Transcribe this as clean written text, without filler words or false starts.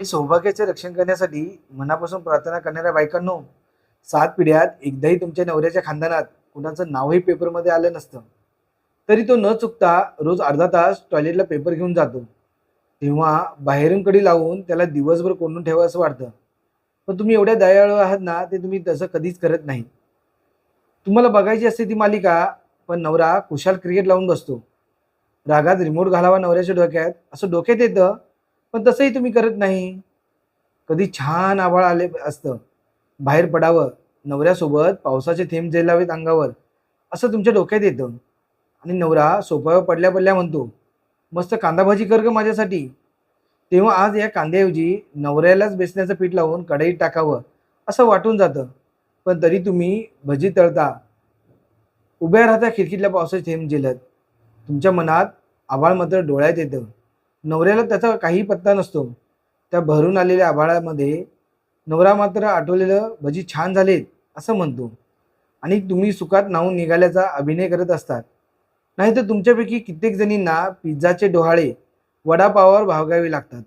हे सौभाग्याचे रक्षण करण्यासाठी मनापासून प्रार्थना करणाऱ्या बायकांनो, 7 पिढ्यात एकदाही तुमच्या नवऱ्याच्या खानदानात कुणाचं नावही पेपरमध्ये आलं नसतं, तरी तो न चुकता रोज अर्धा तास टॉयलेटला पेपर घेऊन जातो. तेव्हा बाहेरून कडी लावून त्याला दिवसभर कोंडून ठेवावं असं वाटतं. पण तुम्ही एवढ्या दयाळू आहात ना, ते तुम्ही तसं कधीच करत नाही. तुम्हाला बघायची असते ती मालिका, पण नवरा कुशाल क्रिकेट लावून बसतो. रागात रिमोट घालावा नवऱ्याच्या डोक्यात, असं डोक्यात येतं, पण तसंही तुम्ही करत नाही. कधी छान आभाळ आले असतं, बाहेर पडावं, नवऱ्यासोबत पावसाचे थेंब झेलावेत अंगावर, असं तुमच्या डोक्यात येतं. आणि नवरा सोफ्यावर पडल्या पडल्या म्हणतो, मस्त कांदा भाजी कर ग माझ्यासाठी. तेव्हा आज या कांद्याऐवजी नवऱ्यालाच बेसण्याचं पीठ लावून कढईत टाकावं असं वाटून जातं. पण तरी तुम्ही भजी तळता, उभ्या राहता खिडकीतल्या पावसाचे थेंब झेलत. तुमच्या मनात आभाळ मात्र डोळ्यात येतं. नवऱ्याला त्याचा काही पत्ता नसतो. त्या भरून आलेल्या आभाळामध्ये नवरा मात्र आठवलेलं भजी छान झालेत असं म्हणतो. आणि तुम्ही सुखात न्हाऊन निघाल्याचा अभिनय करत असतात. नाहीतर तुमच्यापैकी कित्येक जणींना पिझ्झाचे डोहाळे वडापावावर भागावे लागतात.